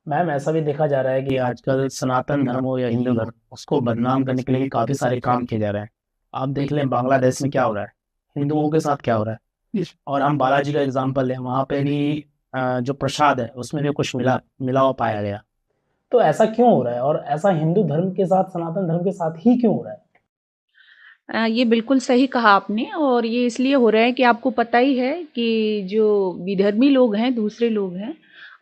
Ma'am ऐसा भी देखा जा रहा है कि आजकल सनातन धर्म हो या हिंदू धर्म, उसको बदनाम करने के लिए काफी सारे काम किए जा रहे हैं। आप देख लें बांग्लादेश में क्या हो रहा है, हिंदुओं के साथ क्या हो रहा है। और हम बालाजी का एग्जाम्पल लें, वहाँ पे भी जो प्रसाद है उसमें भी कुछ मिला हुआ पाया गया। तो ऐसा क्यों हो रहा है, और ऐसा हिंदू धर्म के साथ, सनातन धर्म के साथ ही क्यों हो रहा है? ये बिल्कुल सही कहा आपने। और ये इसलिए हो रहा है कि आपको पता ही है कि जो विधर्मी लोग हैं, दूसरे लोग हैं,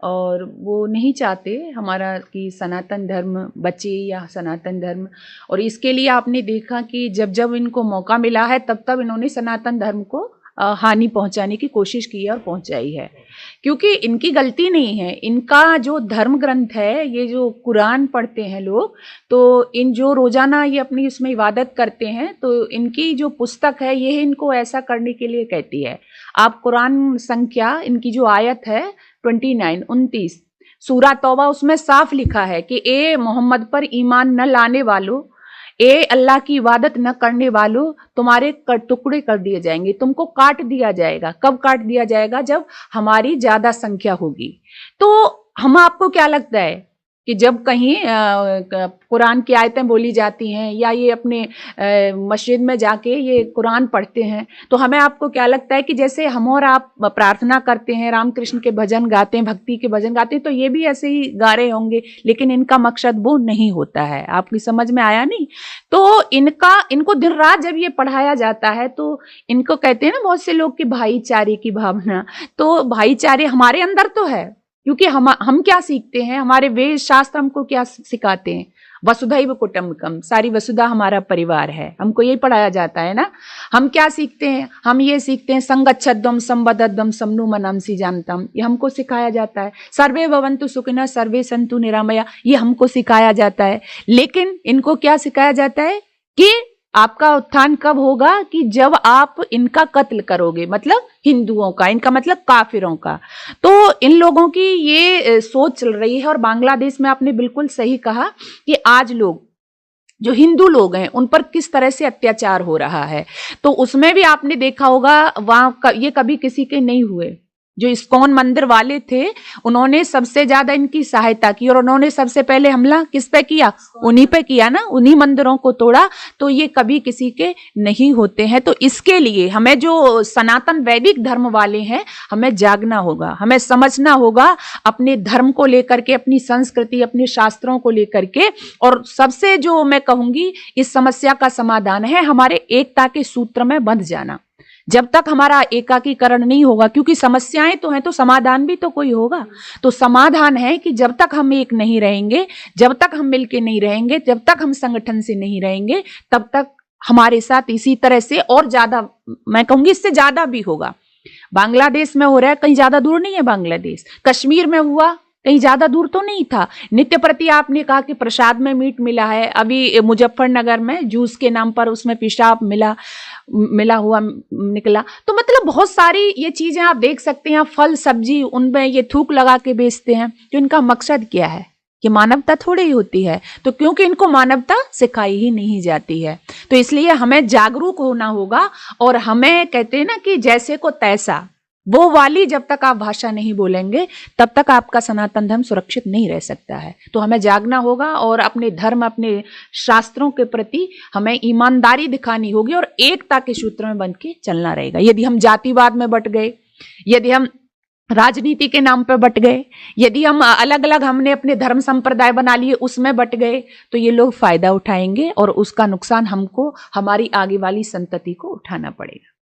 और वो नहीं चाहते हमारा कि सनातन धर्म बचे या सनातन धर्म। और इसके लिए आपने देखा कि जब जब इनको मौका मिला है तब तब इन्होंने सनातन धर्म को हानि पहुंचाने की कोशिश की है और पहुंचाई है। क्योंकि इनकी गलती नहीं है, इनका जो धर्म ग्रंथ है, ये जो कुरान पढ़ते हैं लोग, तो इन जो रोजाना ये अपनी उसमें इबादत करते हैं, तो इनकी जो पुस्तक है ये इनको ऐसा करने के लिए कहती है। आप कुरान संख्या इनकी जो आयत है 29 सूरा तौबा, उसमें साफ लिखा है कि ए मोहम्मद पर ईमान न लाने वालों, ए अल्लाह की इबादत न करने वालों, तुम्हारे टुकड़े कर दिए जाएंगे, तुमको काट दिया जाएगा। कब काट दिया जाएगा? जब हमारी ज्यादा संख्या होगी। तो हम आपको क्या लगता है कि जब कहीं कुरान की आयतें बोली जाती हैं या ये अपने मस्जिद में जाके ये कुरान पढ़ते हैं, तो हमें आपको क्या लगता है कि जैसे हम और आप प्रार्थना करते हैं, रामकृष्ण के भजन गाते हैं, भक्ति के भजन गाते हैं, तो ये भी ऐसे ही गा रहे होंगे, लेकिन इनका मकसद वो नहीं होता है। आपकी समझ में आया नहीं? तो इनको दिन रात जब ये पढ़ाया जाता है तो इनको कहते हैं ना बहुत से लोग कि भाईचारे की भावना। तो भाईचारे हमारे अंदर तो है, क्योंकि हम क्या सीखते हैं, हमारे वेद शास्त्र हमको क्या सिखाते हैं? वसुधैव कुटुंबकम, सारी वसुधा हमारा परिवार है, हमको यही पढ़ाया जाता है ना। हम क्या सीखते हैं? हम ये सीखते हैं संगच्छद्वम संबद्धम समनु मनमसी जानतम, ये हमको सिखाया जाता है। सर्वे भवन्तु सुखिनः सर्वे सन्तु निरामया, ये हमको सिखाया जाता है। लेकिन इनको क्या सिखाया जाता है कि आपका उत्थान कब होगा? कि जब आप इनका कत्ल करोगे, मतलब हिंदुओं का, इनका मतलब काफिरों का। तो इन लोगों की ये सोच चल रही है। और बांग्लादेश में आपने बिल्कुल सही कहा कि आज लोग जो हिंदू लोग हैं उन पर किस तरह से अत्याचार हो रहा है। तो उसमें भी आपने देखा होगा, वहां ये कभी किसी के नहीं हुए। जो इस्कॉन मंदिर वाले थे, उन्होंने सबसे ज्यादा इनकी सहायता की, और उन्होंने सबसे पहले हमला किस पे किया? उन्हीं पे किया ना, उन्हीं मंदिरों को तोड़ा। तो ये कभी किसी के नहीं होते हैं। तो इसके लिए हमें जो सनातन वैदिक धर्म वाले हैं, हमें जागना होगा, हमें समझना होगा अपने धर्म को लेकर के, अपनी संस्कृति, अपने शास्त्रों को लेकर के। और सबसे जो मैं कहूंगी इस समस्या का समाधान है हमारे एकता के सूत्र में बंध जाना। जब तक हमारा एकाकीकरण नहीं होगा, क्योंकि समस्याएं तो हैं तो समाधान भी तो कोई होगा। तो समाधान है कि जब तक हम एक नहीं रहेंगे, जब तक हम मिलके नहीं रहेंगे, जब तक हम संगठन से नहीं रहेंगे, तब तक हमारे साथ इसी तरह से और ज्यादा, मैं कहूंगी इससे ज्यादा भी होगा। बांग्लादेश में हो रहा है, कहीं ज्यादा दूर नहीं है बांग्लादेश। कश्मीर में हुआ, कहीं ज्यादा दूर तो नहीं था। नित्य प्रति आपने कहा कि प्रसाद में मीट मिला है। अभी मुजफ्फरनगर में जूस के नाम पर उसमें पेशाब मिला हुआ निकला। तो मतलब बहुत सारी ये चीजें आप देख सकते हैं। फल सब्जी उनमें ये थूक लगा के बेचते हैं। तो इनका मकसद क्या है? कि मानवता थोड़ी ही होती है। तो क्योंकि इनको मानवता सिखाई ही नहीं जाती है, तो इसलिए हमें जागरूक होना होगा। और हमें कहते हैं ना कि जैसे को तैसा, वो वाली जब तक आप भाषा नहीं बोलेंगे तब तक आपका सनातन धर्म सुरक्षित नहीं रह सकता है। तो हमें जागना होगा और अपने धर्म, अपने शास्त्रों के प्रति हमें ईमानदारी दिखानी होगी और एकता के सूत्र में बंध के चलना रहेगा। यदि हम जातिवाद में बट गए, यदि हम राजनीति के नाम पे बट गए, यदि हम अलग अलग हमने अपने धर्म संप्रदाय बना लिए उसमें बट गए, तो ये लोग फायदा उठाएंगे और उसका नुकसान हमको, हमारी आगे वाली संतति को उठाना पड़ेगा।